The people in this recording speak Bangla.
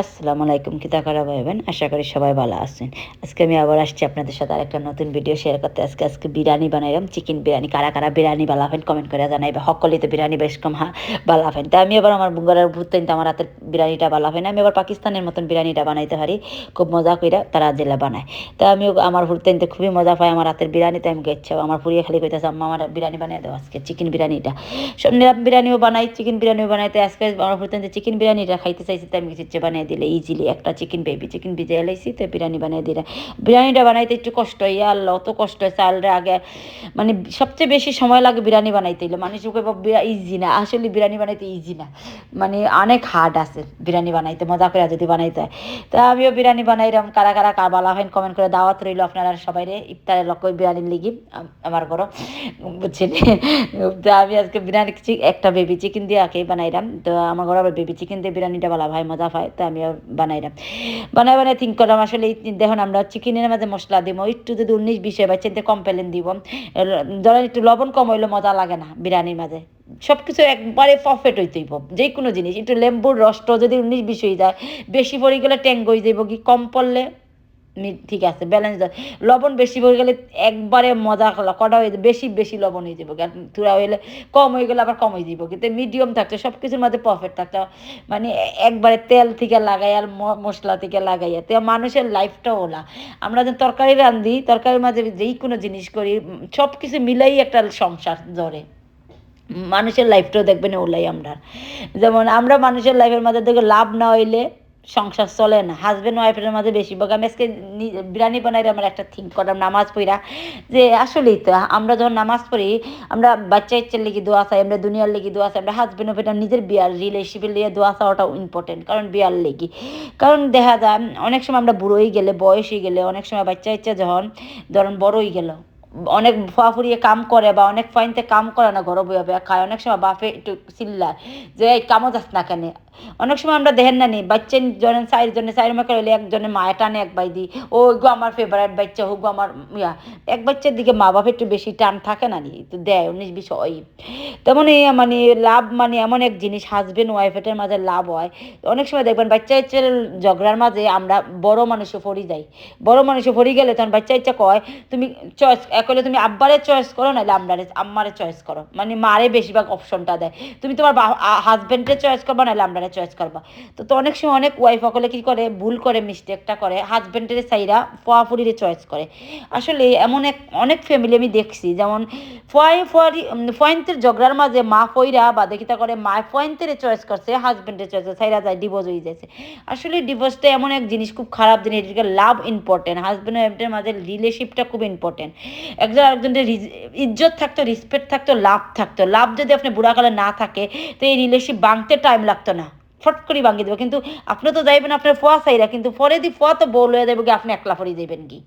আসসালামু আলাইকুম কিতা করা ভাইবেন, আশা করি সবাই ভালো আছেন। আজকে আমি আবার আসছি আপনাদের সাথে আরেকটা নতুন ভিডিও শেয়ার করতে। আজকে বিরিয়ানি বানাইলাম, চিকেন বিরিয়ানি। কারা কারা বিরিয়ানি বালাফেন কমেন্ট করে জানাইবে। সকলেই তো বিরিয়ানি বেশ কম বালাফেন। তা আমি আবার আমার বুঙ্গারের ভূতেন আমার হাতের বিরিয়ানিটা বালাফেন। আমি আবার পাকিস্তানের মতন বিরিয়ানিটা বানাইতে পারি খুব মজা কইরা, তারা জেলা বানায়। তা আমি আমার ভূতেন খুবই মজা পাই আমার হাতের বিরিয়ানিতে। আমি গেছি আমার পুরিয়ে খালি কইতেছে আম্মা আমার বিরিয়ানি বানিয়ে দাও আজকে, চিকেন বিরিয়ানিটা। সব নিরাম বিরিয়ানিও বানাই, চিকেন বিরিয়ানিও বানাইতে আজকে আমার ভূতেন চিকেন বিরিয়ানিটা খাইতে চাইছি, তাই আমি কিছু বানিয়ে দিলে ইজিলি একটা চিকেন চিকেন ভিজে এলাইছি, তো বিরিয়ানি বানিয়ে দিলে। বিরিয়ানিটা বানাইতে একটু কষ্ট হয়, আল্লাহ অত কষ্ট হয়। চালটা আগে মানে সবচেয়ে বেশি সময় লাগে বিরিয়ানি বানাইতে হইলে। মানুষ ইজি না, আসলে বিরিয়ানি বানাইতে ইজি না, মানে অনেক হার্ড আছে বিরিয়ানি বানাইতে, মজা করে যদি বানাইতে হয়। তা আমিও বিরিয়ানি বানাইলাম। কারা কারা বালা হয় কমেন্ট করে দাওয়াত রইল আপনারা সবাই ইফতারের লক্ষ্য বিরিয়ানির লিগি আমার ঘরও, বুঝছেন। তো আমি আজকে বিরিয়ানি একটা বেবি চিকেন দিয়ে আঁকেই বানাইলাম। তো আমার ঘরে আবার বেবি চিকেন দিয়ে বিরিয়ানিটা বলা ভাই মজা পায়, তো আমিও বানাইলাম। বানাই থিঙ্ক করলাম আসলে দেখুন আমরা চিকেনের মাঝে মশলা দিব একটু, যদি 19-20 বাচ্চাতে কম পেলেন দিব। ধরেন একটু লবণ কম হইলে মজা লাগে না বিরিয়ানির মাঝে। সব কিছু একবারে পারফেক্ট হইতেইব, যে কোনো জিনিস একটু লেম্বুর রসটা যদি 19-20 হয়ে যায়, বেশি পড়ে গেলে ট্যাঙ্গ হয়ে যাইব, কি কম পড়লে ঠিক আছে ব্যালেন্স। লবণ বেশি হয়ে গেলে একবারে মজা কটা হয়ে বেশি বেশি লবণ হয়ে যাবো, থুড়া হইলে কম হয়ে গেলে আবার কম হয়ে যাব। কিন্তু মিডিয়াম থাকতে সব কিছুর মধ্যে পারফেক্ট থাকতে, মানে একবারে তেল থেকে লাগাই আর মশলা থেকে লাগাইয়া। তো মানুষের লাইফটাও ওলা, আমরা যে তরকারি রান্ধি, তরকারির মাঝে যেই কোনো জিনিস করি, সব কিছু মিলাই একটা সংসার ধরে। মানুষের লাইফটাও দেখবেন ওলাই আমরা। যেমন আমরা মানুষের লাইফের মাঝে দেখে লাভ না হইলে সংসার চলে না। হাজব্যান্ড ওয়াইফের মাঝে বেশিরভাগ আমি আজকে বিরিয়ানি বানাইলে আমার একটা থিঙ্ক করলাম নামাজ পড়া, যে আসলেই তো আমরা যখন নামাজ পড়ি, আমরা বাচ্চা ইচ্ছার লেগে দোয়া চাই, আমরা দুনিয়ার লেগে দোয়া চাই, আমরা হাজব্যান্ড ওয়াইফ নিজের বিয়ার রিলেশনশিপের লিগে দোয়া চাওয়াটাও ইম্পর্টেন্ট, কারণ বিয়ার লেগে। কারণ দেখা যায় অনেক সময় আমরা বুড়ো হয়ে গেলে, বয়স হয়ে গেলে, অনেক সময় বাচ্চা ইচ্ছা যখন ধরুন বড় হয়ে গেল, অনেক ফুরিয়ে কাম করে বা অনেক ফাইনতে কাম করে না, ঘর বইয়া বইয়া খায়, অনেক সময় বাপে একটু চিল্লায় যে এই কামও যাস না কেন। অনেক সময় আমরা দেখেন না নি বাচ্চা জনের চার মাকে হইলে একজনের মায়া টানে এক বাই দি, ও গো আমার ফেভারিট বাচ্চা, হোক গো আমার ইয়া। এক বাচ্চার দিকে মা বাপের একটু বেশি টান থাকে না নি, তো দেয় 19-20 হয়। তেমন মানে লাভ মানে এমন এক জিনিস, হাজবেন্ড ওয়াইফের মাঝে লাভ হয়। অনেক সময় দেখবেন বাচ্চা ইচ্ছার ঝগড়ার মাঝে আমরা বড় মানুষও ফরি যাই। বড় মানুষও ফরি গেলে তখন বাচ্চা ইচ্ছা কয় তুমি চয়েস করলে তুমি আব্বারে চয়েস করো, নাহলে আম্মারে চয়েস করো, মানে মারে বেশিরভাগ অপশনটা দেয়। তুমি তোমার হাজব্যান্ডের চয়েস করবা, নাহলে আমরারে চয়েস করবা। তো অনেক সময় অনেক ওয়াইফ সকলে কি করে, ভুল করে, মিস্টেকটা করে হাজব্যান্ডের সাইরা ফুয়াফুরিরে চয়েস করে। আসলে এমন অনেক ফ্যামিলি আমি দেখছি, যেমন ফয়েন্টের ঝগড়ার মাঝে মা ফইরা বা দেখিতা করে মা ফয়েন্টের চয়েস করছে, হাজব্যান্ডের চয়েস সাইরা যায়, ডিভোর্স হয়ে যাচ্ছে। আসলে ডিভোর্সটা এমন এক জিনিস, খুব খারাপ জিনিস। এটাকে লাভ ইম্পর্টেন্ট, হাজব্যান্ড ওয়াইফের মাঝে রিলেশনশিপটা খুব ইম্পর্টেন্ট। একজন আরেকজনের ইজ্জত থাকতো, রেসপেক্ট থাকতো, লাভ থাকতো। লাভ যদি আপনি বুড়াকালে না থাকে, তো এই রিলেশনশিপ ভাঙতে টাইম লাগতো না, ফট করে ভাঙিয়ে দেবে। কিন্তু আপনি তো যাইবেন আপনার ফোয়া চাইরা, কিন্তু পরে দি ফোয়া তো বউ লয়ে যাবে, আপনি একলা পরে যাইবেন কি।